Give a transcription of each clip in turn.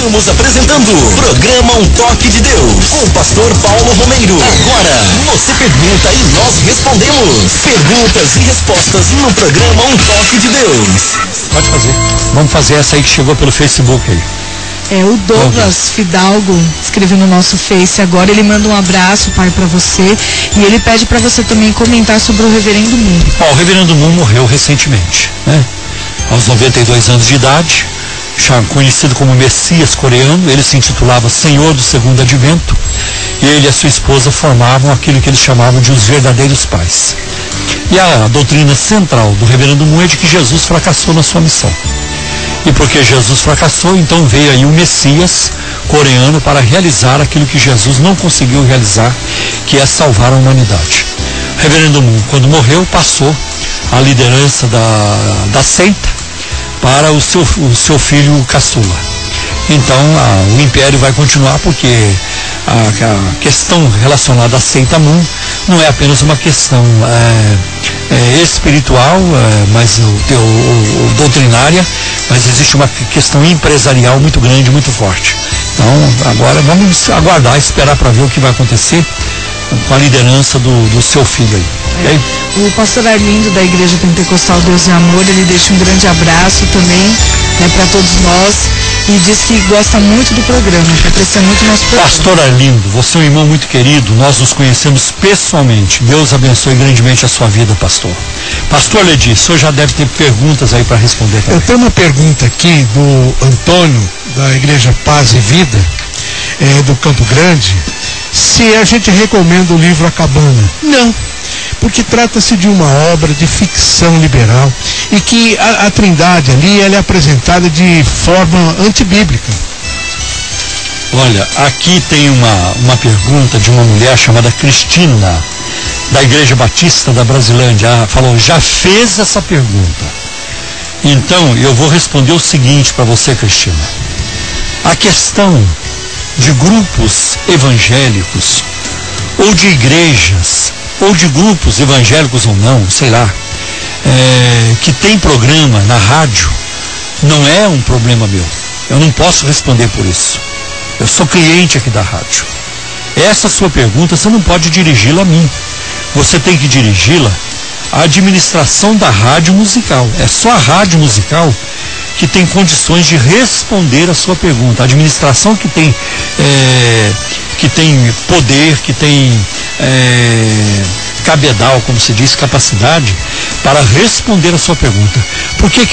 Estamos apresentando o programa Um Toque de Deus, com o pastor Paulo Romeiro. Agora, você pergunta e nós respondemos. Perguntas e respostas no programa Um Toque de Deus. Pode fazer. Vamos fazer essa aí que chegou pelo Facebook aí. O Douglas Fidalgo escreveu no nosso Face agora, ele manda um abraço, pai, pra você, e ele pede pra você também comentar sobre o Reverendo Moon. O Reverendo Moon morreu recentemente, né? Aos 92 anos de idade, já conhecido como Messias coreano. Ele se intitulava Senhor do Segundo Advento, e ele e a sua esposa formavam aquilo que eles chamavam de os verdadeiros pais. E a doutrina central do Reverendo Moon é de que Jesus fracassou na sua missão. E porque Jesus fracassou, então veio aí o Messias coreano para realizar aquilo que Jesus não conseguiu realizar, que é salvar a humanidade. O Reverendo Moon, quando morreu, passou a liderança da seita para o seu filho caçula. Então o império vai continuar, porque a questão relacionada à seita Moon não é apenas uma questão espiritual, mas doutrinária, mas existe uma questão empresarial muito grande, muito forte. Então agora vamos aguardar, esperar para ver o que vai acontecer com a liderança do seu filho aí. Okay? O pastor Arlindo, da Igreja Pentecostal Deus e Amor, ele deixa um grande abraço também, para todos nós, e diz que gosta muito do programa, que aprecia muito o nosso programa. Pastor Arlindo, você é um irmão muito querido, nós nos conhecemos pessoalmente. Deus abençoe grandemente a sua vida, pastor. Pastor Ledi, o senhor já deve ter perguntas aí para responder também. Eu tenho uma pergunta aqui do Antônio, da Igreja Paz e Vida, do Campo Grande, se a gente recomenda o livro A Cabana. Não, porque trata-se de uma obra de ficção liberal e que a Trindade ali, ela é apresentada de forma antibíblica. Olha, aqui tem uma pergunta de uma mulher chamada Cristina, da Igreja Batista da Brasilândia. Ela falou, já fez essa pergunta. Então, eu vou responder o seguinte para você, Cristina. A questão de grupos evangélicos, ou de igrejas, ou de grupos evangélicos ou não, sei lá, que tem programa na rádio, não é um problema meu. Eu não posso responder por isso. Eu sou cliente aqui da rádio. Essa sua pergunta, você não pode dirigi-la a mim. Você tem que dirigi-la à administração da rádio musical. É só a rádio musical que tem condições de responder a sua pergunta. A administração que tem poder, que tem cabedal, como se diz, capacidade para responder a sua pergunta. Por que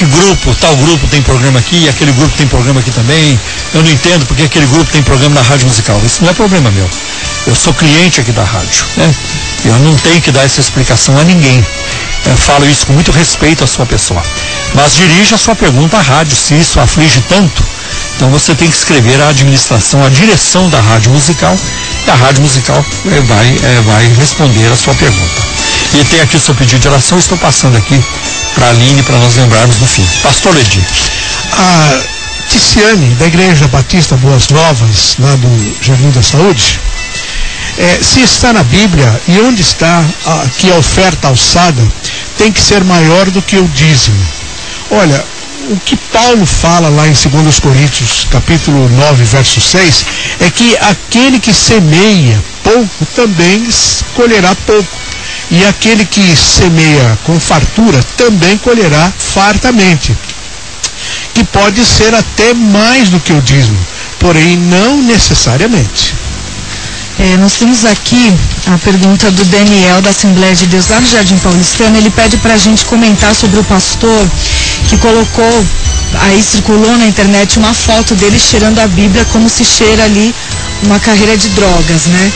tal grupo tem programa aqui e aquele grupo tem programa aqui também? Eu não entendo porque aquele grupo tem programa na rádio musical. Isso não é problema meu. Eu sou cliente aqui da rádio, né? Eu não tenho que dar essa explicação a ninguém. Eu falo isso com muito respeito à sua pessoa. Mas dirija a sua pergunta à rádio, se isso aflige tanto. Então você tem que escrever a administração, a direção da rádio musical, e a rádio musical vai responder a sua pergunta. E tem aqui o seu pedido de oração, estou passando aqui para a Aline, para nós lembrarmos no fim. Pastor Ledi. A Ticiane, da Igreja Batista Boas Novas, lá do Jardim da Saúde, se está na Bíblia, e onde está que a oferta alçada tem que ser maior do que o dízimo. Olha, o que Paulo fala lá em 2 Coríntios, capítulo 9, verso 6, é que aquele que semeia pouco também colherá pouco. E aquele que semeia com fartura também colherá fartamente. Que pode ser até mais do que o dízimo, porém não necessariamente. Nós temos aqui a pergunta do Daniel, da Assembleia de Deus, lá no Jardim Paulistano. Ele pede para a gente comentar sobre o pastor que colocou, aí circulou na internet uma foto dele cheirando a Bíblia como se cheira ali uma carreira de drogas, né?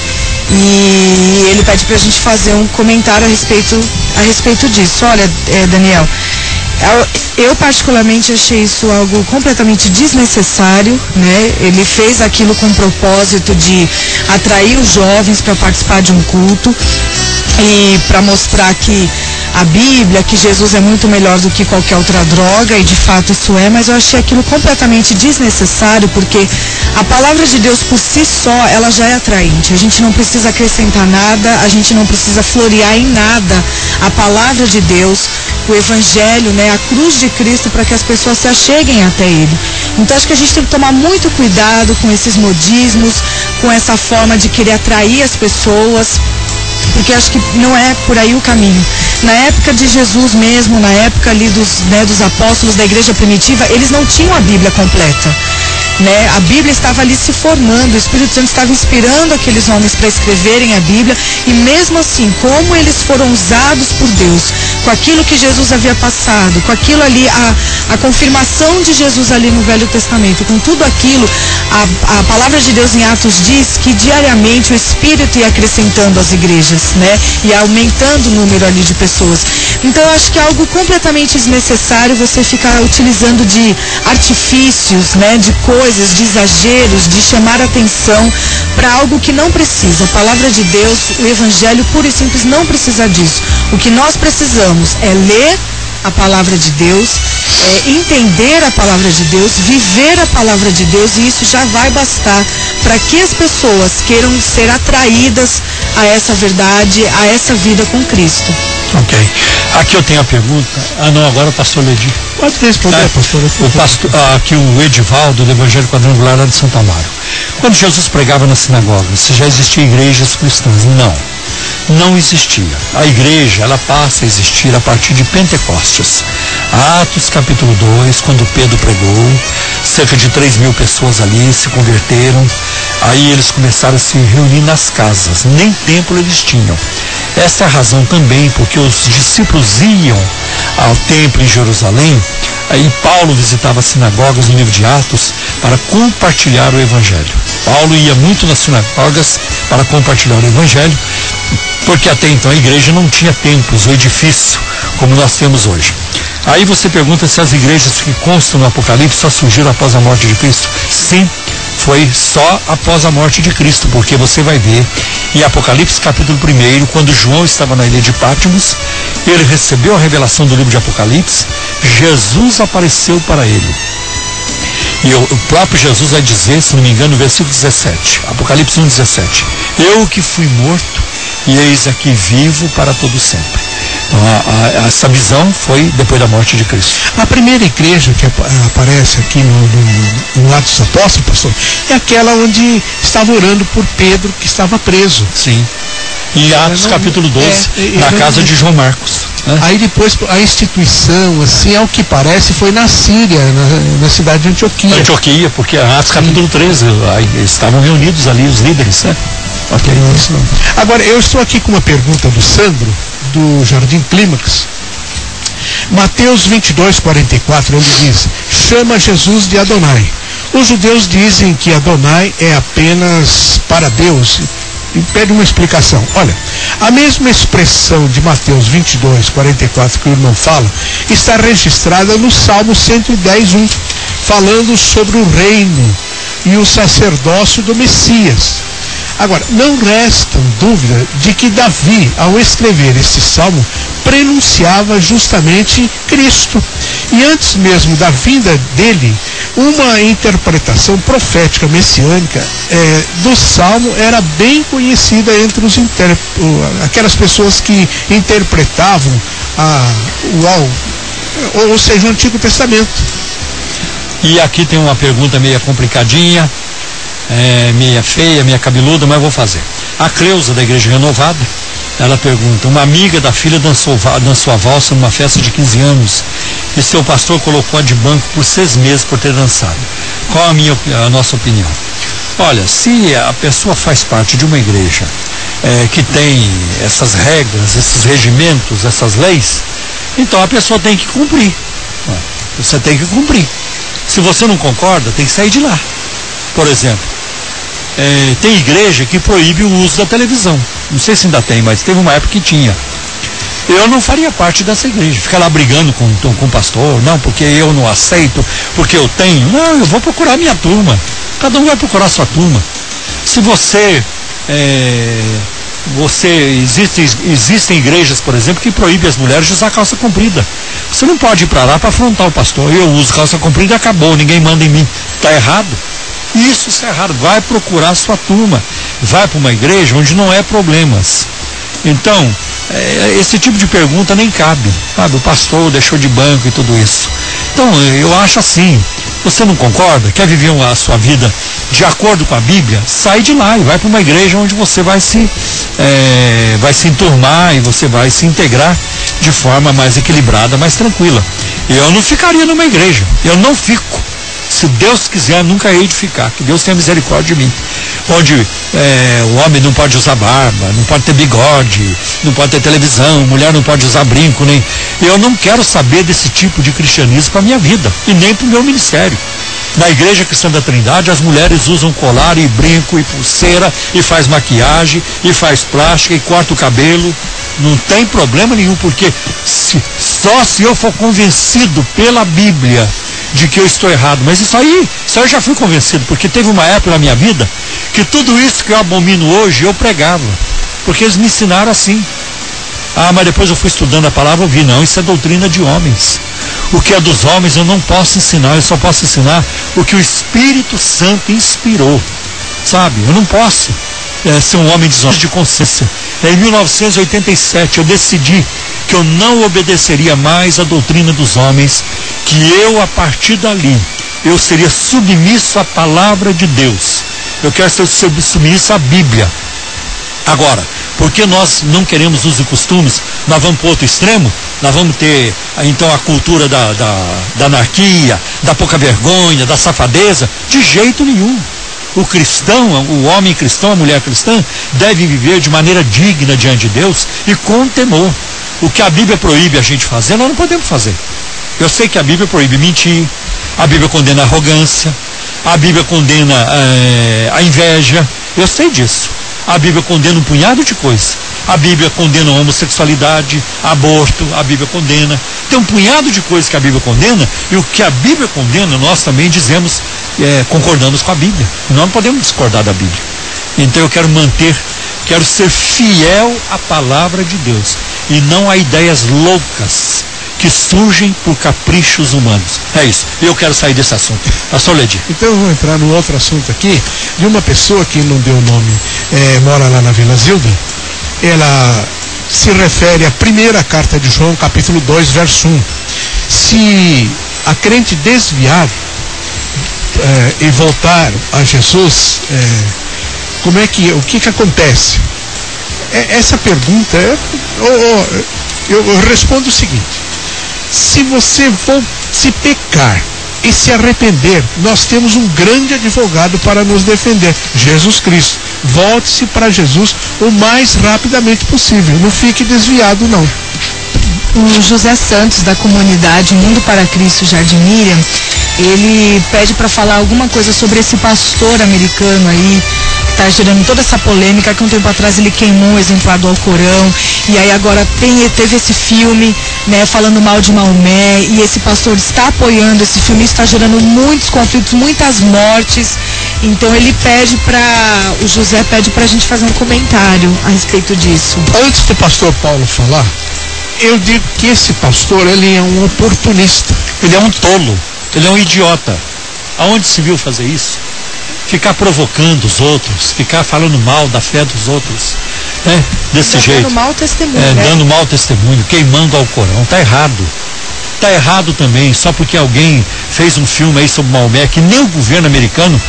E ele pede para a gente fazer um comentário a respeito disso. Olha, Daniel, eu particularmente achei isso algo completamente desnecessário, né? Ele fez aquilo com o propósito de atrair os jovens para participar de um culto e para mostrar que a Bíblia, que Jesus é muito melhor do que qualquer outra droga, e de fato isso é, mas eu achei aquilo completamente desnecessário, porque a palavra de Deus por si só, ela já é atraente. A gente não precisa acrescentar nada, a gente não precisa florear em nada a palavra de Deus, o Evangelho, né, a cruz de Cristo, para que as pessoas se acheguem até Ele. Então acho que a gente tem que tomar muito cuidado com esses modismos, com essa forma de querer atrair as pessoas, porque acho que não é por aí o caminho. Na época de Jesus mesmo, na época ali dos apóstolos da igreja primitiva, eles não tinham a Bíblia completa. Né? A Bíblia estava ali se formando, o Espírito Santo estava inspirando aqueles homens para escreverem a Bíblia, e mesmo assim, como eles foram usados por Deus, com aquilo que Jesus havia passado, com aquilo ali, a confirmação de Jesus ali no Velho Testamento, com tudo aquilo, a palavra de Deus em Atos diz que diariamente o Espírito ia acrescentando às igrejas, né? E aumentando o número ali de pessoas. Então eu acho que é algo completamente desnecessário você ficar utilizando de artifícios, né? De coisas, de exageros, de chamar atenção para algo que não precisa. A palavra de Deus, o Evangelho puro e simples não precisa disso. O que nós precisamos é ler a palavra de Deus, entender a palavra de Deus, viver a palavra de Deus, e isso já vai bastar para que as pessoas queiram ser atraídas a essa verdade, a essa vida com Cristo. Ok. Aqui eu tenho a pergunta. Não, agora o pastor Ledi. Pode responder, pastor. Aqui o Edivaldo, do Evangelho Quadrangular lá de Santo Amaro. Quando Jesus pregava na sinagoga, se já existiam igrejas cristãs? Não existia. A igreja, ela passa a existir a partir de Pentecostes. Atos capítulo 2, quando Pedro pregou, cerca de 3.000 pessoas ali se converteram. Aí eles começaram a se reunir nas casas. Nem templo eles tinham. Essa é a razão também porque os discípulos iam ao templo em Jerusalém. Aí Paulo visitava as sinagogas no livro de Atos para compartilhar o Evangelho. Paulo ia muito nas sinagogas para compartilhar o Evangelho, porque até então a igreja não tinha templos ou edifício como nós temos hoje. Aí você pergunta se as igrejas que constam no Apocalipse só surgiram após a morte de Cristo. Sim, foi só após a morte de Cristo, porque você vai ver em Apocalipse capítulo 1, quando João estava na ilha de Patmos, ele recebeu a revelação do livro de Apocalipse, Jesus apareceu para ele. E o próprio Jesus vai dizer, se não me engano, no versículo 17, Apocalipse 1:17, eu que fui morto, e eis aqui vivo para todo sempre. Então, essa visão foi depois da morte de Cristo. A primeira igreja que aparece aqui no Atos dos Apóstolos, pastor, é aquela onde estava orando por Pedro, que estava preso. Sim. Em Atos capítulo 12, na casa de João Marcos. Né? Aí depois a instituição, assim, ao que parece, foi na Síria, na cidade de Antioquia. Antioquia, porque Atos capítulo 13, aí estavam reunidos ali os líderes, né? Ok. Agora, eu estou aqui com uma pergunta do Sandro, do Jardim Clímax. Mateus 22:44, ele diz: chama Jesus de Adonai. Os judeus dizem que Adonai é apenas para Deus, e pede uma explicação. Olha, a mesma expressão de Mateus 22:44 que o irmão fala, está registrada no Salmo 110:1, falando sobre o reino e o sacerdócio do Messias. Agora, não resta dúvida de que Davi, ao escrever este salmo, prenunciava justamente Cristo. E antes mesmo da vinda dele, uma interpretação profética messiânica do salmo era bem conhecida entre aquelas pessoas que interpretavam ou seja, o Antigo Testamento. E aqui tem uma pergunta meio complicadinha, meia feia, meia cabeluda, mas eu vou fazer. A Cleusa, da Igreja Renovada, ela pergunta: uma amiga da filha dançou a valsa numa festa de 15 anos e seu pastor colocou-a de banco por 6 meses por ter dançado. Qual a nossa opinião? Olha, se a pessoa faz parte de uma igreja que tem essas regras, esses regimentos, essas leis, então a pessoa tem que cumprir. Você tem que cumprir. Se você não concorda, tem que sair de lá. Por exemplo, tem igreja que proíbe o uso da televisão. Não sei se ainda tem, mas teve uma época que tinha. Eu não faria parte dessa igreja, ficar lá brigando com o pastor, não, porque eu não aceito, porque eu tenho. Não, eu vou procurar minha turma. Cada um vai procurar a sua turma. Se você Existem igrejas, por exemplo, que proíbem as mulheres de usar calça comprida. Você não pode ir para lá para afrontar o pastor. Eu uso calça comprida e acabou, ninguém manda em mim. Está errado? Isso é errado. Vai procurar a sua turma. Vai para uma igreja onde não é problemas. Então, esse tipo de pergunta nem cabe. Sabe? O pastor deixou de banco e tudo isso. Então, eu acho assim. Você não concorda? Quer viver a sua vida de acordo com a Bíblia? Sai de lá e vai para uma igreja onde você vai se enturmar e você vai se integrar de forma mais equilibrada, mais tranquila. Eu não ficaria numa igreja. Eu não fico. Se Deus quiser, nunca hei de ficar. Que Deus tenha misericórdia de mim. Onde o homem não pode usar barba, não pode ter bigode, não pode ter televisão, mulher não pode usar brinco, nem... Eu não quero saber desse tipo de cristianismo para a minha vida, e nem para o meu ministério. Na Igreja Cristã da Trindade, as mulheres usam colar e brinco e pulseira, e faz maquiagem, e faz plástica, e corta o cabelo. Não tem problema nenhum, porque só se eu for convencido pela Bíblia de que eu estou errado. Mas isso aí eu já fui convencido, porque teve uma época na minha vida que tudo isso que eu abomino hoje eu pregava, porque eles me ensinaram assim. Mas depois eu fui estudando a palavra, eu vi, não, isso é doutrina de homens. O que é dos homens eu não posso ensinar, eu só posso ensinar o que o Espírito Santo inspirou, sabe? Eu não posso ser um homem de consciência. Em 1987 eu decidi que eu não obedeceria mais à doutrina dos homens, que eu, a partir dali, eu seria submisso à palavra de Deus. Eu quero ser submisso à Bíblia. Agora, porque nós não queremos usos e costumes, nós vamos para outro extremo, nós vamos ter, então, a cultura da anarquia, da pouca vergonha, da safadeza? De jeito nenhum. O cristão, o homem cristão, a mulher cristã, deve viver de maneira digna diante de Deus e com temor. O que a Bíblia proíbe a gente fazer, nós não podemos fazer. Eu sei que a Bíblia proíbe mentir, a Bíblia condena a arrogância, a Bíblia condena a inveja, eu sei disso. A Bíblia condena um punhado de coisas. A Bíblia condena a homossexualidade, aborto, a Bíblia condena. Tem um punhado de coisas que a Bíblia condena, e o que a Bíblia condena, nós também dizemos, concordamos com a Bíblia. Nós não podemos discordar da Bíblia. Então eu quero ser fiel à palavra de Deus, e não a ideias loucas que surgem por caprichos humanos. É isso. Eu quero sair desse assunto. Pastor Ledir. Então eu vou entrar no outro assunto aqui, de uma pessoa que não deu nome, mora lá na Vila Zilda. Ela se refere à primeira carta de João, capítulo 2, verso 1. Se a crente desviar e voltar a Jesus, o que acontece? Essa pergunta, eu respondo o seguinte: se pecar e se arrepender, nós temos um grande advogado para nos defender, Jesus Cristo. Volte-se para Jesus o mais rapidamente possível, não fique desviado não. O José Santos, da comunidade Mundo para Cristo Jardim Miriam, ele pede para falar alguma coisa sobre esse pastor americano aí, que está gerando toda essa polêmica, que um tempo atrás ele queimou um exemplar do Alcorão, e aí agora teve esse filme, né, falando mal de Maomé, e esse pastor está apoiando esse filme, está gerando muitos conflitos, muitas mortes. Então o José pede para a gente fazer um comentário a respeito disso. Antes do pastor Paulo falar, eu digo que esse pastor, ele é um oportunista. Ele é um tolo, ele é um idiota. Aonde se viu fazer isso? Ficar provocando os outros, ficar falando mal da fé dos outros, desse jeito. Dando mau testemunho. Dando mau testemunho, queimando Alcorão. Está errado. Está errado também, só porque alguém fez um filme aí sobre Maomé, que nem o governo americano,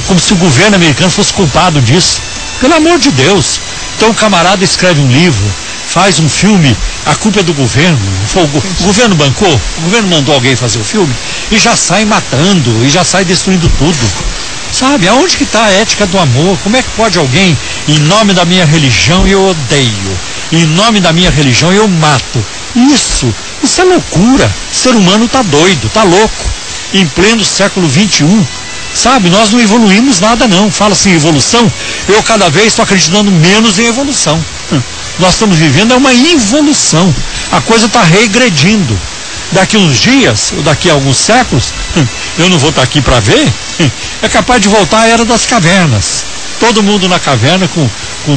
como se o governo americano fosse culpado disso. Pelo amor de Deus. Então o camarada escreve um livro, faz um filme, a culpa é do governo. O governo bancou, o governo mandou alguém fazer o filme, e já sai matando, e já sai destruindo tudo. Sabe, aonde que está a ética do amor? Como é que pode alguém, em nome da minha religião eu odeio, em nome da minha religião eu mato? Isso é loucura. O ser humano está doido, está louco. Em pleno século XXI, sabe, nós não evoluímos nada não. Fala-se em evolução, eu cada vez estou acreditando menos em evolução. Nós estamos vivendo uma involução. A coisa está regredindo. Daqui uns dias, ou daqui a alguns séculos, eu não vou estar aqui para ver, é capaz de voltar à era das cavernas. todo mundo na caverna com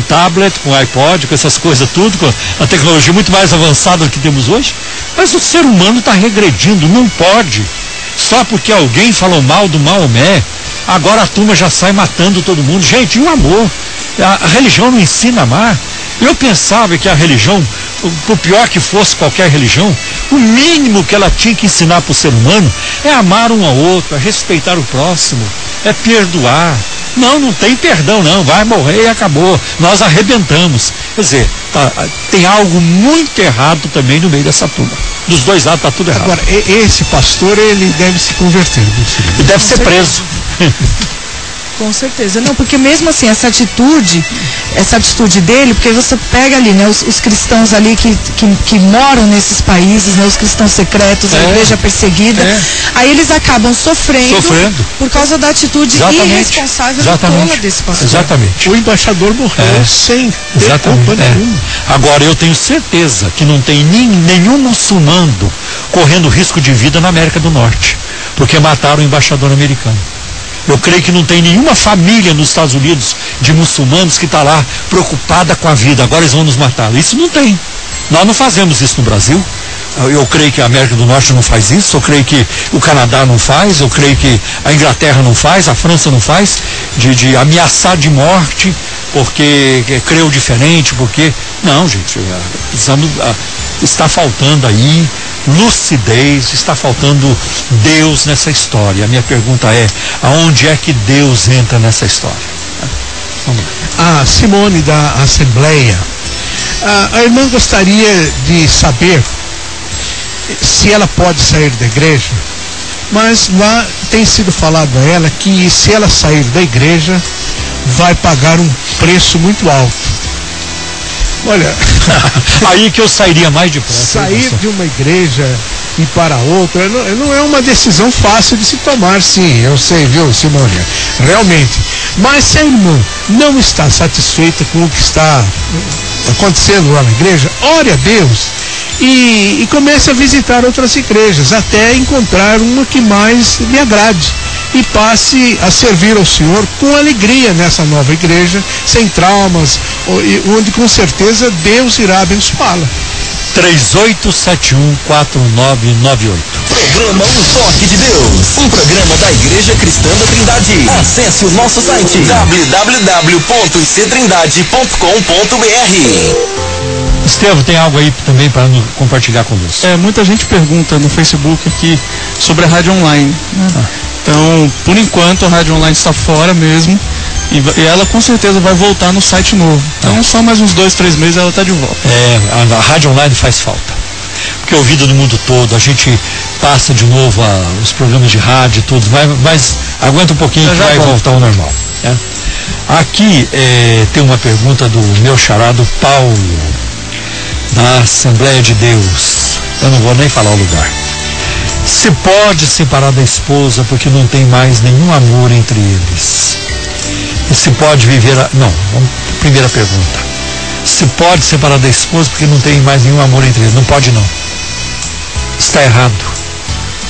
tablet, com iPod, com essas coisas tudo, com a tecnologia muito mais avançada do que temos hoje. Mas o ser humano está regredindo, não pode. Só porque alguém falou mal do Maomé, agora a turma já sai matando todo mundo. Gente, e o amor? A religião não ensina a amar. Eu pensava que a religião, por pior que fosse qualquer religião, o mínimo que ela tinha que ensinar para o ser humano é amar um ao outro, é respeitar o próximo, é perdoar. Não tem perdão não, vai morrer e acabou, nós arrebentamos. Quer dizer, tem algo muito errado também no meio dessa turma. Dos dois lados está tudo errado. Agora, esse pastor, ele deve se converter. Ele deve ser preso. Com certeza. Não, porque mesmo assim, essa atitude dele, porque você pega ali, né, os cristãos ali que moram nesses países, né, os cristãos secretos, a igreja perseguida, aí eles acabam sofrendo por causa da atitude irresponsável e tola desse pastor. Exatamente. O embaixador morreu sem ter culpa nenhuma. Agora, eu tenho certeza que não tem nenhum muçulmano correndo risco de vida na América do Norte, porque mataram o embaixador americano. Eu creio que não tem nenhuma família nos Estados Unidos de muçulmanos que está lá preocupada com a vida. Agora eles vão nos matar. Isso não tem. Nós não fazemos isso no Brasil. Eu creio que a América do Norte não faz isso. Eu creio que o Canadá não faz. Eu creio que a Inglaterra não faz. A França não faz. De ameaçar de morte porque creu diferente. Porque... Não, gente. Está faltando aí lucidez, está faltando Deus nessa história. A minha pergunta é, aonde é que Deus entra nessa história? Vamos lá. A Simone da Assembleia, a irmã gostaria de saber se ela pode sair da igreja, mas lá tem sido falado a ela que se ela sair da igreja vai pagar um preço muito alto. Olha, aí que eu sairia mais depressa. Sair de uma igreja e para outra não é uma decisão fácil de se tomar, sim, eu sei, viu, Simone? Realmente. Mas se a irmã não está satisfeita com o que está acontecendo lá na igreja, ore a Deus e comece a visitar outras igrejas, até encontrar uma que mais lhe agrade. E passe a servir ao Senhor com alegria nessa nova igreja, sem traumas, onde com certeza Deus irá abençoá-la. 38714998. Programa Um Toque de Deus, um programa da Igreja Cristã da Trindade. Acesse o nosso site www.ictrindade.com.br. Estevam, tem algo aí também para compartilhar conosco? Muita gente pergunta no Facebook aqui sobre a rádio online. Então, por enquanto, a rádio online está fora mesmo. E ela com certeza vai voltar no site novo. Então, só mais uns 2-3 meses ela está de volta. A rádio online faz falta. Porque é ouvido no mundo todo, a gente passa de novo os programas de rádio e tudo, mas aguenta um pouquinho que vai voltar ao normal. Né? Aqui tem uma pergunta do meu charado Paulo, da Assembleia de Deus. Eu não vou nem falar o lugar. Se pode separar da esposa porque não tem mais nenhum amor entre eles? E se pode viver... primeira pergunta. Se pode separar da esposa porque não tem mais nenhum amor entre eles? Não pode não. Está errado.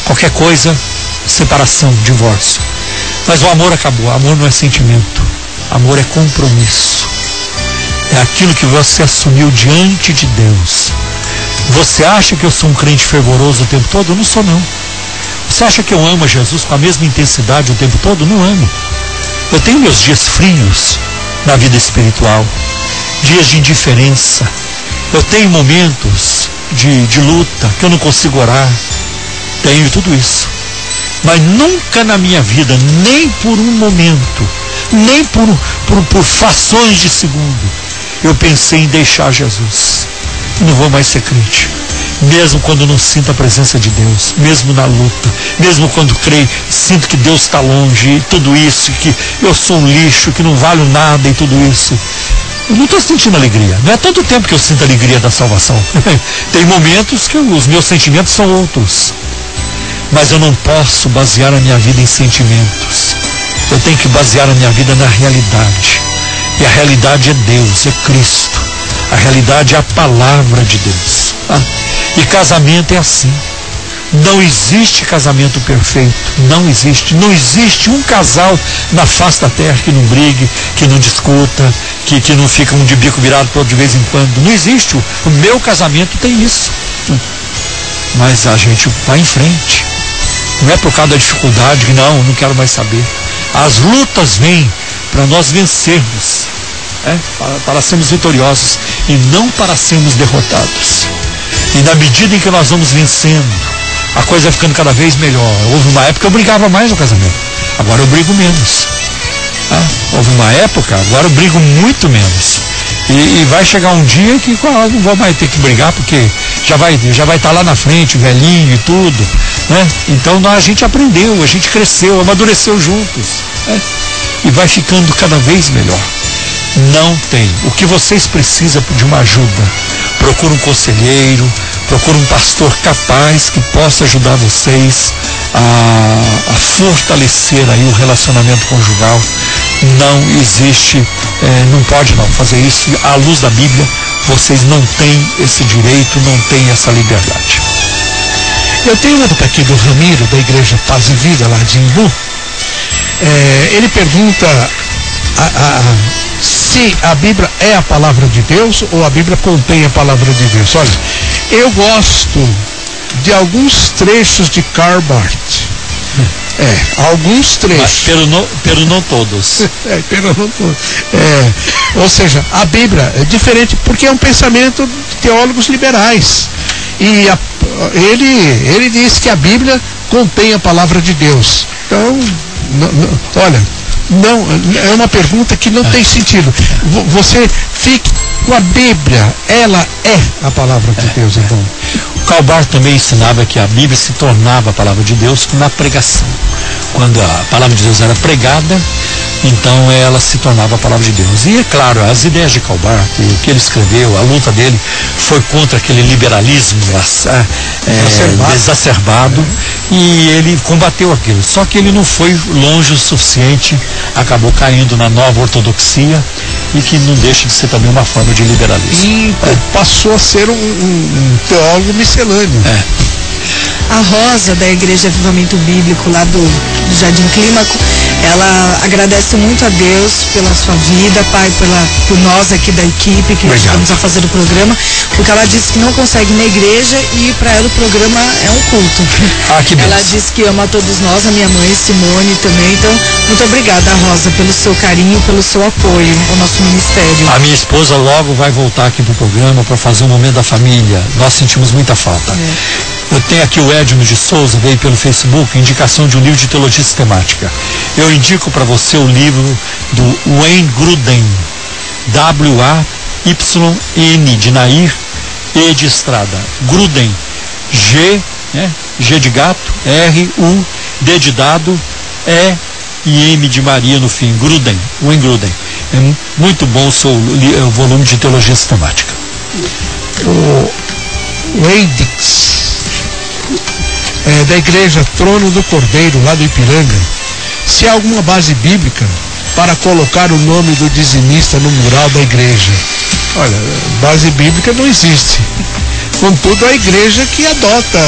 Qualquer coisa, separação, divórcio. Mas o amor acabou. Amor não é sentimento. Amor é compromisso. É aquilo que você assumiu diante de Deus. Você acha que eu sou um crente fervoroso o tempo todo? Eu não sou não. Você acha que eu amo a Jesus com a mesma intensidade o tempo todo? Não amo. Eu tenho meus dias frios na vida espiritual, dias de indiferença. Eu tenho momentos de luta que eu não consigo orar. Tenho tudo isso. Mas nunca na minha vida, nem por um momento, nem por frações de segundo, eu pensei em deixar Jesus. Eu não vou mais ser crente. Mesmo quando não sinto a presença de Deus, mesmo na luta, mesmo quando creio, sinto que Deus está longe e tudo isso, que eu sou um lixo, que não valho nada e tudo isso. Eu não estou sentindo alegria. Não é tanto tempo que eu sinto alegria da salvação. Tem momentos que os meus sentimentos são outros. Mas eu não posso basear a minha vida em sentimentos. Eu tenho que basear a minha vida na realidade. E a realidade é Deus, é Cristo. A realidade é a palavra de Deus. E casamento é assim. Não existe casamento perfeito, não existe um casal na face da terra que não brigue, que não discuta, que não fica um de bico virado para outro de vez em quando. Não existe. O meu casamento tem isso. Mas a gente vai em frente. Não é por causa da dificuldade que não quero mais saber. As lutas vêm para nós vencermos, para sermos vitoriosos e não para sermos derrotados. E na medida em que nós vamos vencendo, a coisa vai ficando cada vez melhor. Houve uma época que eu brigava mais no casamento, agora eu brigo menos. Houve uma época, agora eu brigo muito menos. E vai chegar um dia que não vou mais ter que brigar, porque já vai estar lá na frente, velhinho e tudo, né? Então a gente aprendeu, a gente cresceu, amadureceu juntos, né? E vai ficando cada vez melhor. Não tem. O que vocês precisam de uma ajuda, procura um conselheiro, procura um pastor capaz que possa ajudar vocês a fortalecer aí o relacionamento conjugal. Não existe, não pode não fazer isso. À luz da Bíblia, vocês não têm esse direito, não têm essa liberdade. Eu tenho uma aqui do Ramiro, da Igreja Paz e Vida, lá de Imbu. Ele pergunta se a Bíblia é a palavra de Deus ou a Bíblia contém a palavra de Deus. Olha, eu gosto de alguns trechos de Karl Barth. Alguns trechos. Pero não todos. Pero não todos. Ou seja, a Bíblia é diferente, porque é um pensamento de teólogos liberais. E ele diz que a Bíblia contém a palavra de Deus. Então, olha, não, é uma pergunta que não tem sentido. Você fique com a Bíblia, ela é a palavra de Deus, então. Karl Barth também ensinava que a Bíblia se tornava a palavra de Deus na pregação. Quando a palavra de Deus era pregada, então ela se tornava a palavra de Deus. E é claro, as ideias de Karl Barth, o que ele escreveu, a luta dele foi contra aquele liberalismo exacerbado, e ele combateu aquilo. Só que ele não foi longe o suficiente, acabou caindo na nova ortodoxia, e que não deixa de ser também uma forma de liberalismo. E passou a ser um teólogo miscelâneo. A Rosa, da Igreja Avivamento Bíblico, lá do Jardim Clímaco, ela agradece muito a Deus pela sua vida, Pai, por nós aqui da equipe que estamos a fazer o programa, porque ela disse que não consegue ir na igreja e para ela o programa é um culto. Que ela disse que ama todos nós, a minha mãe Simone também. Então, muito obrigada, Rosa, pelo seu carinho, pelo seu apoio ao nosso ministério. A minha esposa logo vai voltar aqui pro programa para fazer um momento da família. Nós sentimos muita falta. Eu tenho aqui o Edno de Souza, veio pelo Facebook, indicação de um livro de teologia sistemática. Eu indico para você o livro do Wayne Grudem, W-A-Y-N de Nair, E de Estrada. Grudem, G, G de gato, R-U, D de dado, E e M de Maria no fim. Grudem, Wayne Grudem. É muito bom o seu volume de teologia sistemática. O Weidix, da Igreja Trono do Cordeiro, lá do Ipiranga, se há alguma base bíblica para colocar o nome do dizimista no mural da igreja. Olha, base bíblica não existe. Contudo, a igreja que adota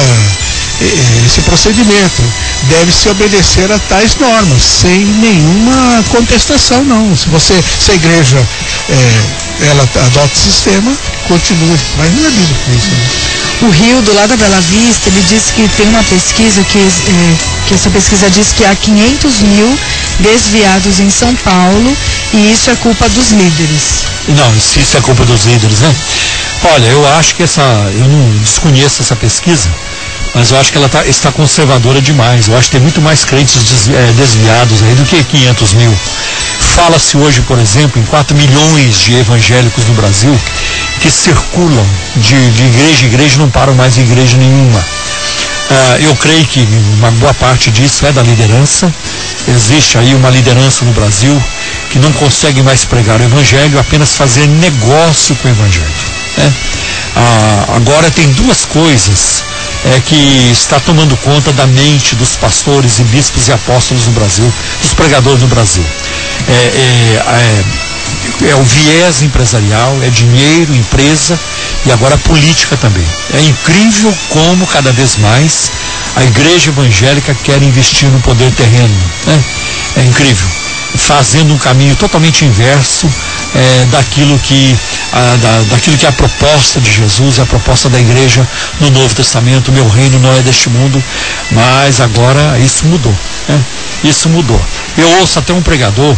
esse procedimento deve-se obedecer a tais normas, sem nenhuma contestação, não. Se a igreja ela adota o sistema, continua, mas não é bíblico isso, né? O Rio, do lado da Bela Vista, ele disse que tem uma pesquisa que essa pesquisa diz que há 500 mil desviados em São Paulo, e isso é culpa dos líderes. Não, se isso é culpa dos líderes, né? Olha, eu acho que eu não desconheço essa pesquisa, mas eu acho que ela está conservadora demais. Eu acho que tem muito mais crentes desviados aí do que 500 mil. Fala-se hoje, por exemplo, em 4 milhões de evangélicos no Brasil que circulam de igreja em igreja, não param mais em igreja nenhuma. Eu creio que uma boa parte disso é da liderança. Existe aí uma liderança no Brasil que não consegue mais pregar o evangelho, apenas fazer negócio com o evangelho. Agora tem duas coisas que está tomando conta da mente dos pastores e bispos e apóstolos no Brasil, dos pregadores no Brasil. É o viés empresarial, é dinheiro, empresa, e agora a política também. É incrível como cada vez mais a igreja evangélica quer investir no poder terreno, né? É incrível, fazendo um caminho totalmente inverso daquilo que é a proposta de Jesus, a proposta da igreja no Novo Testamento. O meu reino não é deste mundo, mas agora isso mudou, né? Isso mudou. Eu ouço até um pregador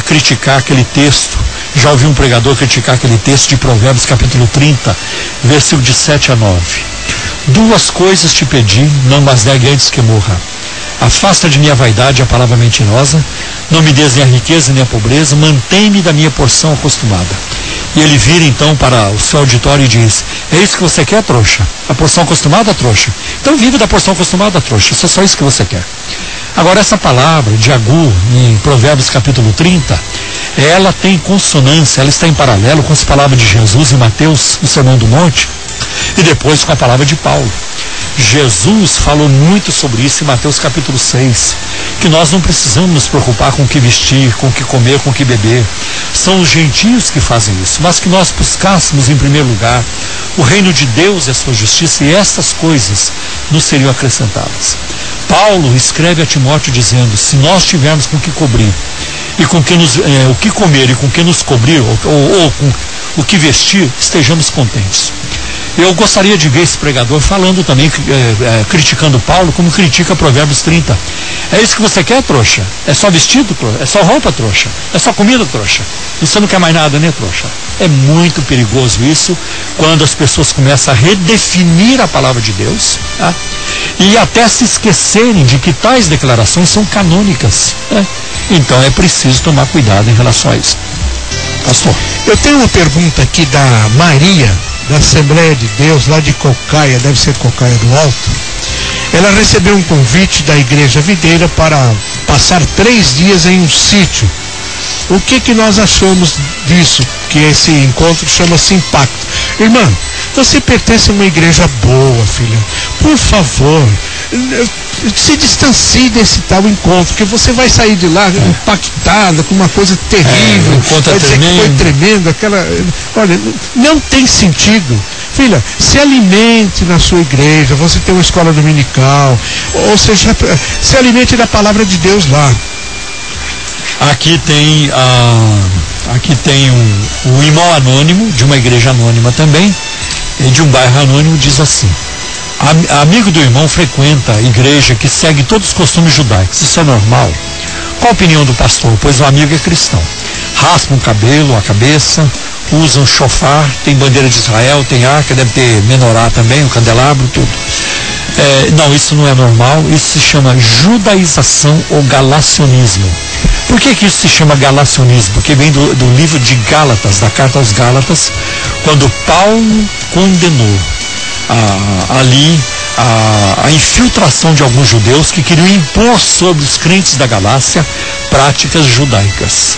criticar aquele texto, já ouvi um pregador criticar aquele texto de Provérbios capítulo 30, versículo de 7 a 9. 2 coisas te pedi, não mas negue antes que morra. Afasta de mim a vaidade e a palavra mentirosa, não me des nem a riqueza nem a pobreza, mantém-me da minha porção acostumada. E ele vira então para o seu auditório e diz: é isso que você quer, trouxa? A porção acostumada, trouxa? Então vive da porção acostumada, trouxa, isso é só isso que você quer. Agora, essa palavra de Agur, em Provérbios capítulo 30, ela tem consonância, ela está em paralelo com as palavras de Jesus em Mateus, no Sermão do Monte, e depois com a palavra de Paulo. Jesus falou muito sobre isso em Mateus capítulo 6, que nós não precisamos nos preocupar com o que vestir, com o que comer, com o que beber. São os gentios que fazem isso, mas que nós buscássemos em primeiro lugar o reino de Deus e a sua justiça, e estas coisas nos seriam acrescentadas. Paulo escreve a Timóteo dizendo: se nós tivermos com o que cobrir, e com que o que comer e com o que nos cobrir, ou com o que vestir, estejamos contentes. Eu gostaria de ver esse pregador falando também, criticando Paulo, como critica Provérbios 30. É isso que você quer, trouxa? É só vestido, trouxa? É só roupa, trouxa? É só comida, trouxa? Você não quer mais nada, né, trouxa? É muito perigoso isso, quando as pessoas começam a redefinir a palavra de Deus, tá? E até se esquecerem de que tais declarações são canônicas, né? Então é preciso tomar cuidado em relação a isso. Pastor? Eu tenho uma pergunta aqui da Maria, da Assembleia de Deus, lá de Cocaia, deve ser Cocaia do Alto. Ela recebeu um convite da Igreja Videira para passar 3 dias em um sítio. O que nós achamos disso? Que esse encontro chama-se Impacto. Irmã, você pertence a uma igreja boa, filha. Por favor, se distancie desse tal encontro, porque você vai sair de lá impactada com uma coisa terrível, vai dizer que foi tremendo, olha, não tem sentido. Filha, se alimente na sua igreja, você tem uma escola dominical, ou seja, se alimente da palavra de Deus lá. Aqui tem um irmão anônimo, de uma igreja anônima também, e de um bairro anônimo, diz assim: amigo do irmão frequenta a igreja que segue todos os costumes judaicos. Isso é normal? Qual a opinião do pastor? Pois o amigo é cristão. Raspa o cabelo, a cabeça, usa um shofar, tem bandeira de Israel, tem arca, deve ter menorá também, o candelabro, tudo. Não, isso não é normal. Isso se chama judaização ou galacionismo. Por que isso se chama galacionismo? Porque vem do livro de Gálatas, da carta aos Gálatas, quando Paulo condenou a infiltração de alguns judeus que queriam impor sobre os crentes da Galácia práticas judaicas.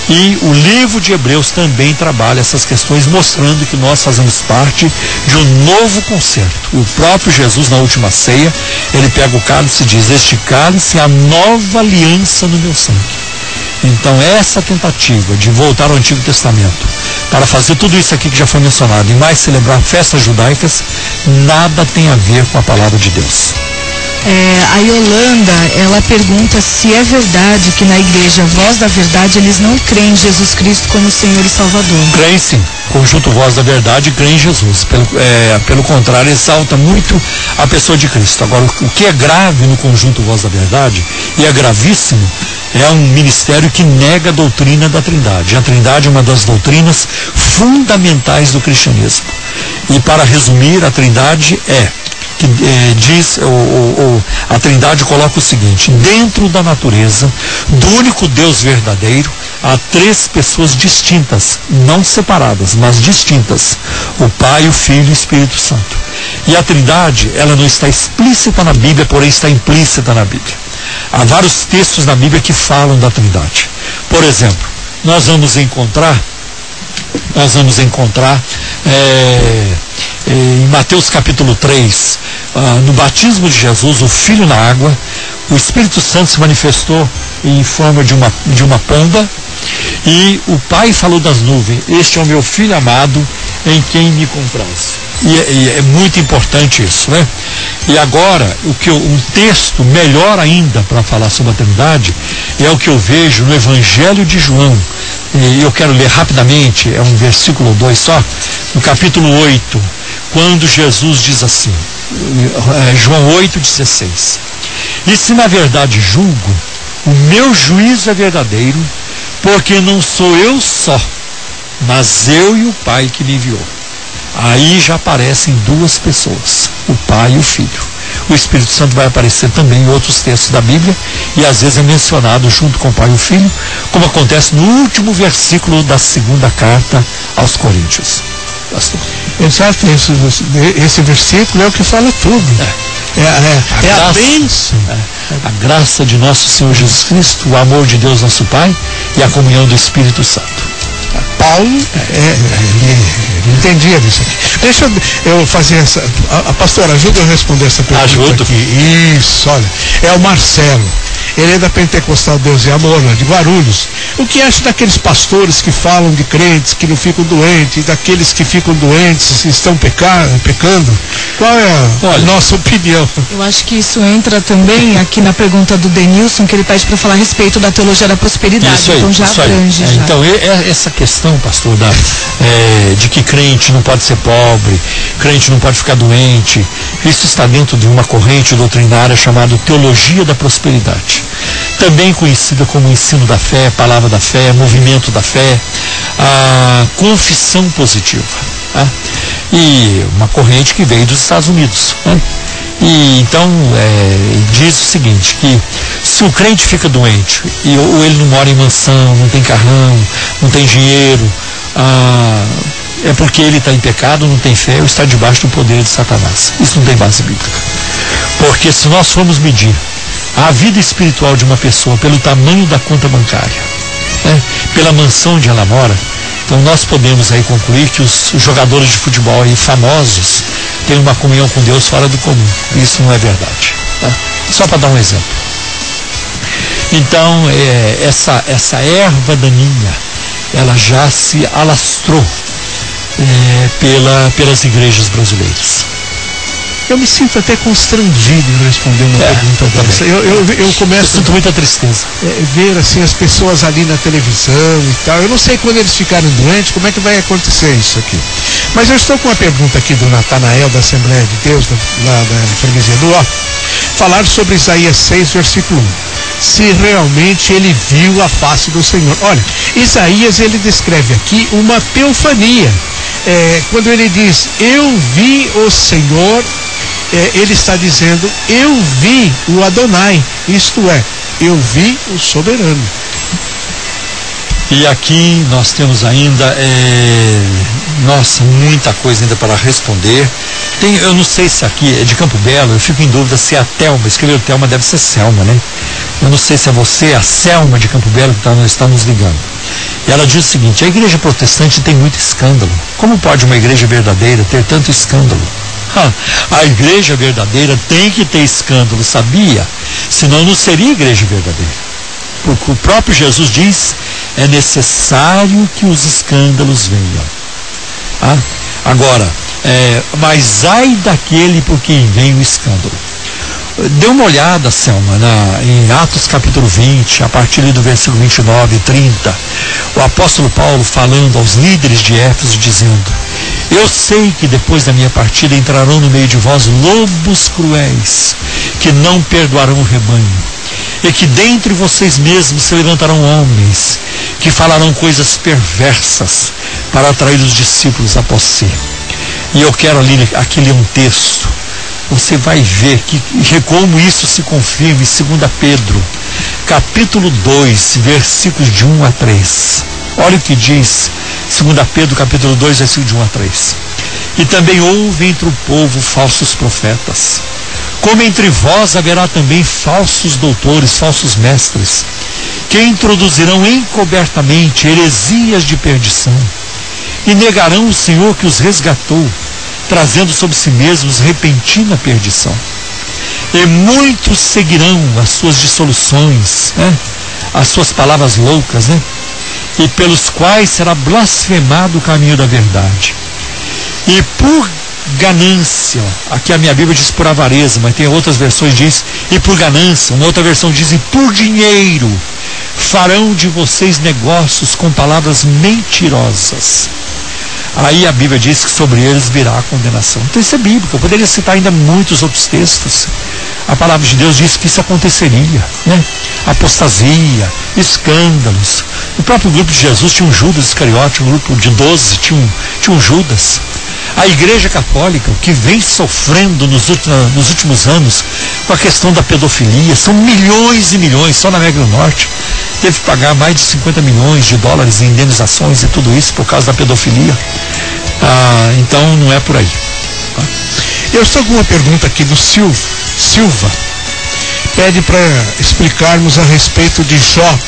E o livro de Hebreus também trabalha essas questões, mostrando que nós fazemos parte de um novo concerto. O próprio Jesus, na última ceia, ele pega o cálice e diz: este cálice é a nova aliança no meu sangue. Então, essa tentativa de voltar ao Antigo Testamento para fazer tudo isso aqui que já foi mencionado e mais celebrar festas judaicas, nada tem a ver com a palavra de Deus. A Yolanda, ela pergunta se é verdade que na igreja Voz da Verdade eles não creem em Jesus Cristo como Senhor e Salvador. Creem sim. Conjunto Voz da Verdade crê em Jesus. Pelo contrário, exalta muito a pessoa de Cristo. Agora, o que é grave no Conjunto Voz da Verdade, e é gravíssimo, é um ministério que nega a doutrina da Trindade. A Trindade é uma das doutrinas fundamentais do cristianismo. E para resumir, a Trindade a Trindade coloca o seguinte: dentro da natureza do único Deus verdadeiro há 3 pessoas distintas, não separadas, mas distintas: o Pai, o Filho e o Espírito Santo. E a Trindade, ela não está explícita na Bíblia, porém está implícita na Bíblia. Há vários textos na Bíblia que falam da Trindade. Por exemplo, nós vamos encontrar em Mateus capítulo 3, no batismo de Jesus, o Filho na água, o Espírito Santo se manifestou em forma de uma pomba, e o Pai falou das nuvens: este é o meu Filho amado, em quem me compraz. E é muito importante isso, né? E agora, um texto melhor ainda para falar sobre a Trindade é o que eu vejo no Evangelho de João. E eu quero ler rapidamente, é um versículo ou 2 só, no capítulo 8, quando Jesus diz assim, João 8,16: e se na verdade julgo, o meu juízo é verdadeiro, porque não sou eu só, mas eu e o Pai que me enviou. Aí já aparecem duas pessoas, o Pai e o Filho. O Espírito Santo vai aparecer também em outros textos da Bíblia e às vezes é mencionado junto com o Pai e o Filho, como acontece no último versículo da segunda carta aos Coríntios. Pastor. Exato, esse versículo é o que fala tudo. A bênção. A graça de nosso Senhor Jesus Cristo, o amor de Deus nosso Pai e a comunhão do Espírito Santo. Paulo ele entendia disso aqui. Deixa eu fazer essa. A pastora, ajuda eu a responder essa pergunta. Ajudo. Aqui. Isso, olha. É o Marcelo. Ele é da Pentecostal Deus e Amor, lá de Guarulhos. O que acha daqueles pastores que falam de crentes que não ficam doentes, e daqueles que ficam doentes e estão pecando? Qual é a nossa opinião? Eu acho que isso entra também aqui na pergunta do Denilson, que ele pede para falar a respeito da teologia da prosperidade. Isso aí, então já abrange. Já. Então, essa questão, pastor, de que crente não pode ser pobre, crente não pode ficar doente, isso está dentro de uma corrente doutrinária chamada teologia da prosperidade. Também conhecida como ensino da fé, palavra da fé, movimento da fé, a confissão positiva. Tá? E uma corrente que veio dos Estados Unidos. Né? E então diz o seguinte, que se o crente fica doente, ou ele não mora em mansão, não tem carrão, não tem dinheiro, é porque ele está em pecado, não tem fé, ou está debaixo do poder de Satanás. Isso não tem base bíblica. Porque se nós formos medir a vida espiritual de uma pessoa pelo tamanho da conta bancária, né, pela mansão onde ela mora, então nós podemos aí concluir que os jogadores de futebol aí famosos têm uma comunhão com Deus fora do comum. Isso não é verdade. Tá? Só para dar um exemplo. Então, essa erva daninha, ela já se alastrou pelas igrejas brasileiras. Eu me sinto até constrangido em responder uma pergunta dessa. Eu começo. Eu sinto muita tristeza. Ver assim as pessoas ali na televisão e tal. Eu não sei quando eles ficarem doentes, como é que vai acontecer isso aqui. Mas eu estou com uma pergunta aqui do Natanael, da Assembleia de Deus, lá da freguesia do Ó. Falar sobre Isaías 6, versículo 1. Se realmente ele viu a face do Senhor. Olha, Isaías, ele descreve aqui uma teofania. Quando ele diz, eu vi o Senhor, ele está dizendo, eu vi o Adonai, isto é, eu vi o soberano. E aqui nós temos ainda, muita coisa ainda para responder. Eu não sei se aqui é de Campo Belo, eu fico em dúvida se é a Thelma, escreveu Thelma, deve ser Selma, né? Eu não sei se é você, a Selma de Campo Belo, que está nos ligando. E ela diz o seguinte, a igreja protestante tem muito escândalo. Como pode uma igreja verdadeira ter tanto escândalo? A igreja verdadeira tem que ter escândalo, sabia? Senão não seria igreja verdadeira. Porque o próprio Jesus diz, é necessário que os escândalos venham. Agora, mas ai daquele por quem vem o escândalo. Dê uma olhada, Selma, em Atos capítulo 20, a partir do versículo 29 e 30, o apóstolo Paulo falando aos líderes de Éfeso, dizendo, eu sei que depois da minha partida entrarão no meio de vós lobos cruéis, que não perdoarão o rebanho, e que dentre vocês mesmos se levantarão homens, que falarão coisas perversas, para atrair os discípulos após si. E eu quero aqui ler um texto. Você vai ver como isso se confirma em 2 Pedro, capítulo 2, versículos de 1 a 3. Olha o que diz 2 Pedro, capítulo 2, versículos de 1 a 3. E também houve entre o povo falsos profetas, como entre vós haverá também falsos doutores, falsos mestres, que introduzirão encobertamente heresias de perdição, e negarão o Senhor que os resgatou, trazendo sobre si mesmos repentina perdição. E muitos seguirão as suas dissoluções, né? As suas palavras loucas, né? E pelos quais será blasfemado o caminho da verdade. E por ganância, aqui a minha Bíblia diz por avareza, mas tem outras versões que diz e por ganância, uma outra versão diz e por dinheiro farão de vocês negócios com palavras mentirosas. Aí a Bíblia diz que sobre eles virá a condenação. Então isso é bíblico. Eu poderia citar ainda muitos outros textos. A palavra de Deus diz que isso aconteceria, né? Apostasia, escândalos. O próprio grupo de Jesus tinha um Judas Iscariote, um grupo de 12 tinha um Judas. A Igreja Católica, o que vem sofrendo nos últimos anos com a questão da pedofilia, são milhões e milhões, só na América do Norte teve que pagar mais de 50 milhões de dólares em indenizações e tudo isso por causa da pedofilia. Então não é por aí. Eu estou com uma pergunta aqui do Silva. Pede para explicarmos a respeito de Jó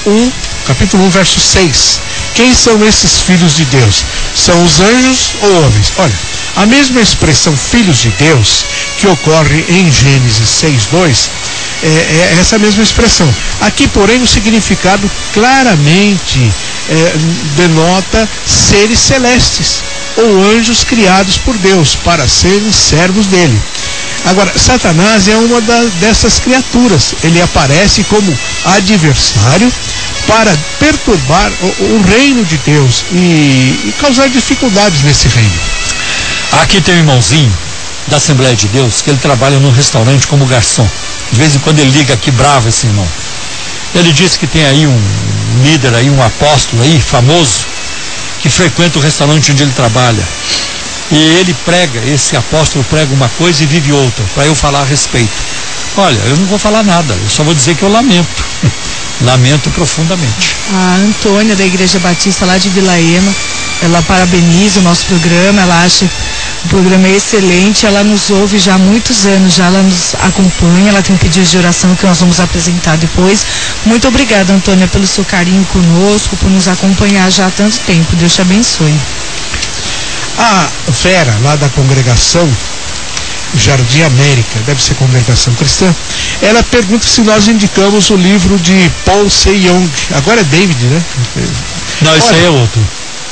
1, capítulo 1, verso 6. Quem são esses filhos de Deus? São os anjos ou homens? Olha, a mesma expressão filhos de Deus que ocorre em Gênesis 6:2 é essa mesma expressão. Aqui, porém, o significado claramente denota seres celestes ou anjos criados por Deus para serem servos dele. Agora, Satanás é uma dessas criaturas. Ele aparece como adversário para perturbar o reino de Deus e causar dificuldades nesse reino. Aqui tem um irmãozinho da Assembleia de Deus que ele trabalha num restaurante como garçom. De vez em quando ele liga aqui bravo, esse irmão. Ele disse que tem aí um líder aí, um apóstolo aí, famoso, que frequenta o restaurante onde ele trabalha. E ele prega, esse apóstolo prega uma coisa e vive outra, para eu falar a respeito. Olha, eu não vou falar nada, eu só vou dizer que eu lamento. Lamento profundamente. A Antônia, da Igreja Batista lá de Vila Ema, ela parabeniza o nosso programa, ela acha o programa é excelente, ela nos ouve já há muitos anos, já ela nos acompanha, ela tem um pedido de oração que nós vamos apresentar depois. Muito obrigada, Antônia, pelo seu carinho conosco, por nos acompanhar já há tanto tempo. Deus te abençoe. A Vera, lá da congregação Jardim América, deve ser congregação cristã, ela pergunta se nós indicamos o livro de Paul Se-Young. Agora é David, né? Não, esse aí é outro.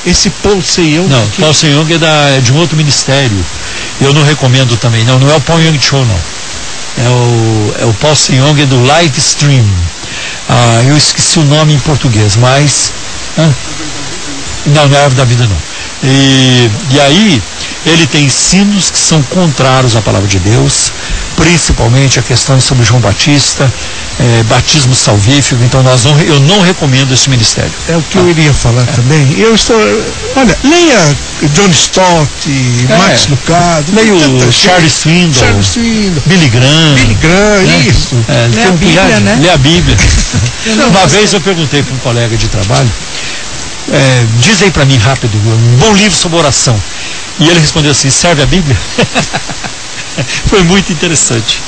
Esse Paul Se-Young... Não, Paul Se-Young é de um outro ministério. Eu não recomendo também. Não é o Paul Young Cho, não. É o Paul Se-Young do Livestream. Eu esqueci o nome em português, mas... Não é Árvore da Vida, não. E aí, ele tem ensinos que são contrários à palavra de Deus, principalmente a questão sobre João Batista, batismo salvífico. Então eu não recomendo esse ministério. É o que eu iria falar também. Olha, leia John Stott, Max Lucado, leia o Charles Swindoll, Billy Graham, isso. Lê a Bíblia, né? Lê a Bíblia. Uma vez eu perguntei para um colega de trabalho, diz aí para mim rápido, um bom livro sobre oração. E ele respondeu assim, serve a Bíblia? Foi muito interessante.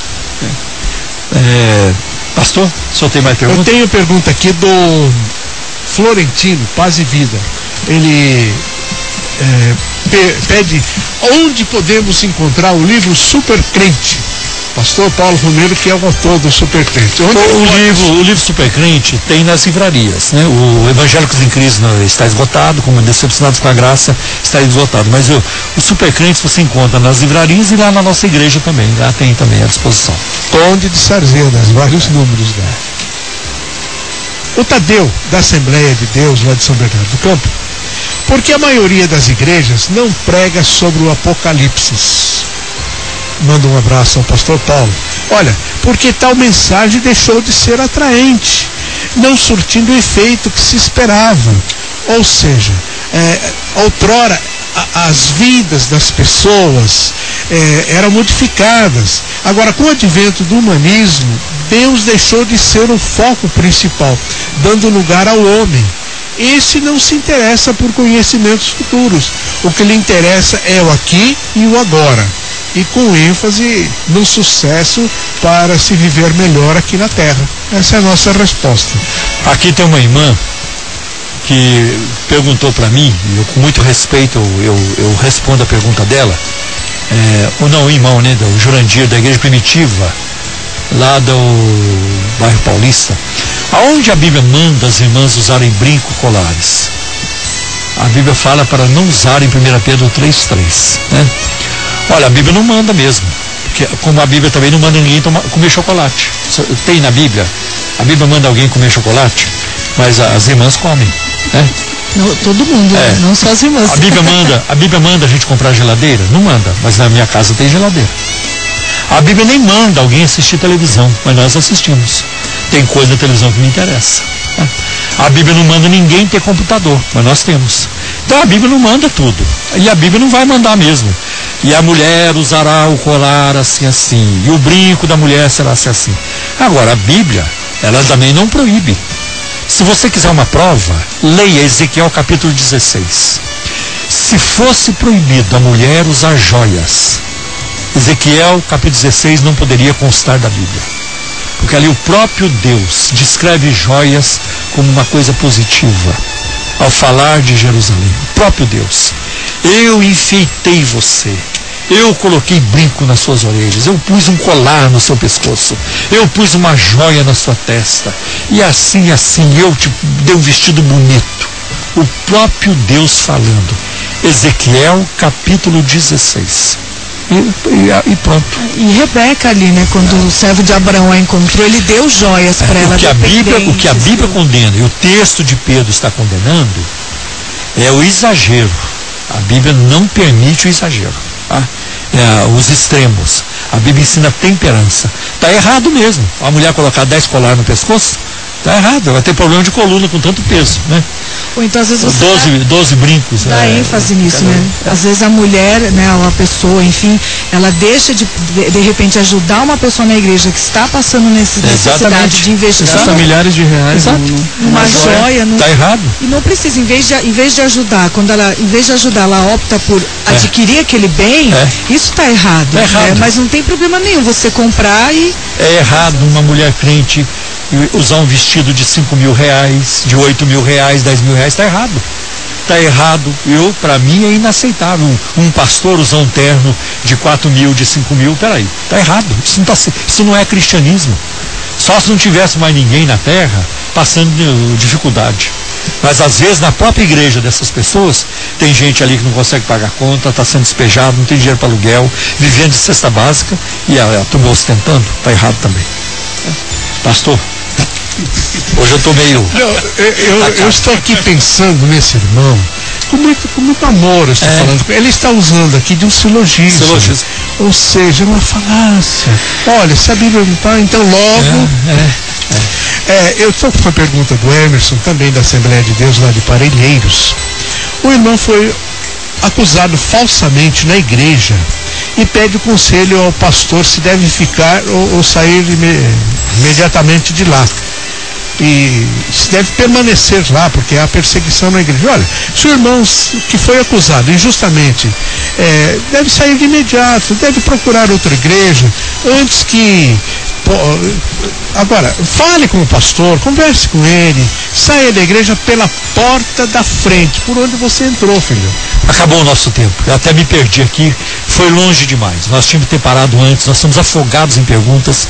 Pastor, o senhor tem mais perguntas? Eu tenho pergunta aqui do Florentino, Paz e Vida. Ele pede onde podemos encontrar o livro Super Crente. Pastor Paulo Romeiro, que é o autor do Super Crente. O livro Super Crente tem nas livrarias, né? O Evangélicos em Cristo está esgotado, como Decepcionados com a Graça está esgotado, mas o Super Crente você encontra nas livrarias e lá na nossa igreja também, lá tem também à disposição. Conde de Sarzedas, vários números lá. O Tadeu, da Assembleia de Deus, lá de São Bernardo do Campo, porque a maioria das igrejas não prega sobre o Apocalipse. Manda um abraço ao pastor Paulo. Olha, porque tal mensagem deixou de ser atraente, não surtindo o efeito que se esperava. Ou seja, outrora as vidas das pessoas eram modificadas. Agora, com o advento do humanismo, Deus deixou de ser o foco principal, dando lugar ao homem. Esse não se interessa por conhecimentos futuros. O que lhe interessa é o aqui e o agora. E com ênfase no sucesso para se viver melhor aqui na Terra. Essa é a nossa resposta. Aqui tem uma irmã que perguntou para mim, e eu com muito respeito eu respondo a pergunta dela. O irmão, né, do Jurandir, da Igreja Primitiva, lá do bairro Paulista. Aonde a Bíblia manda as irmãs usarem brinco colares? A Bíblia fala para não usar em 1 Pedro 3:3, né? Olha, a Bíblia não manda mesmo. Porque, como a Bíblia também não manda ninguém comer chocolate. Tem na Bíblia, a Bíblia manda alguém comer chocolate, mas as irmãs comem, né? Não, todo mundo, não só as irmãs. A Bíblia manda a gente comprar geladeira? Não manda, mas na minha casa tem geladeira. A Bíblia nem manda alguém assistir televisão, mas nós assistimos. Tem coisa na televisão que me interessa, né? A Bíblia não manda ninguém ter computador, mas nós temos. Então a Bíblia não manda tudo. E a Bíblia não vai mandar mesmo. E a mulher usará o colar assim, assim. E o brinco da mulher será assim, assim. Agora, a Bíblia, ela também não proíbe. Se você quiser uma prova, leia Ezequiel capítulo 16. Se fosse proibido a mulher usar joias, Ezequiel capítulo 16 não poderia constar da Bíblia. Porque ali o próprio Deus descreve joias como uma coisa positiva. Ao falar de Jerusalém, o próprio Deus. Eu enfeitei você. Eu coloquei brinco nas suas orelhas. Eu pus um colar no seu pescoço. Eu pus uma joia na sua testa. E assim, assim, eu te dei um vestido bonito. O próprio Deus falando. Ezequiel capítulo 16. E pronto. E Rebeca ali, né? Quando o servo de Abraão a encontrou, ele deu joias para ela. O que a Bíblia condena, e o texto de Pedro está condenando, é o exagero. A Bíblia não permite o exagero, tá? Os extremos. A Bíblia ensina temperança. Está errado mesmo. A mulher colocar 10 colares no pescoço, está errado. Vai ter problema de coluna com tanto peso, né? Ou então às vezes você 12 brincos. Dá ênfase nisso, né? Às vezes a mulher, né, uma pessoa, enfim, ela deixa de repente ajudar uma pessoa na igreja que está passando necessidade de investir. Gasta milhares de reais numa joia. Está errado. E não precisa, em vez de ajudar, em vez de ajudar, ela opta por adquirir aquele bem, isso está errado. Tá errado. Mas não tem problema nenhum você comprar e... É errado uma mulher crente usar um vestido de 5 mil reais, de 8 mil reais, 10 mil reais, está errado. Está errado. Para mim é inaceitável um pastor usar um terno de 4 mil, de 5 mil, peraí, está errado. Isso não é cristianismo. Só se não tivesse mais ninguém na terra passando dificuldade. Mas às vezes na própria igreja dessas pessoas, tem gente ali que não consegue pagar conta, está sendo despejado, não tem dinheiro para aluguel, vivendo de cesta básica, e a turma ostentando, está errado também. Pastor, hoje eu estou meio... Eu estou aqui pensando nesse irmão, com muito amor eu estou falando. Ele está usando aqui de um silogismo. Ou seja, uma falácia. Olha, se a Bíblia não está, então logo... eu estou com uma pergunta do Emerson, também da Assembleia de Deus, lá de Parelheiros. O irmão foi acusado falsamente na igreja e pede o conselho ao pastor se deve ficar ou sair imediatamente de lá. E se deve permanecer lá, porque há perseguição na igreja. Olha, se o irmão que foi acusado injustamente deve sair de imediato, deve procurar outra igreja, antes que... Agora, fale com o pastor, converse com ele, saia da igreja pela porta da frente, por onde você entrou, filho. Acabou o nosso tempo, eu até me perdi aqui, foi longe demais. Nós tínhamos que ter parado antes, nós estamos afogados em perguntas.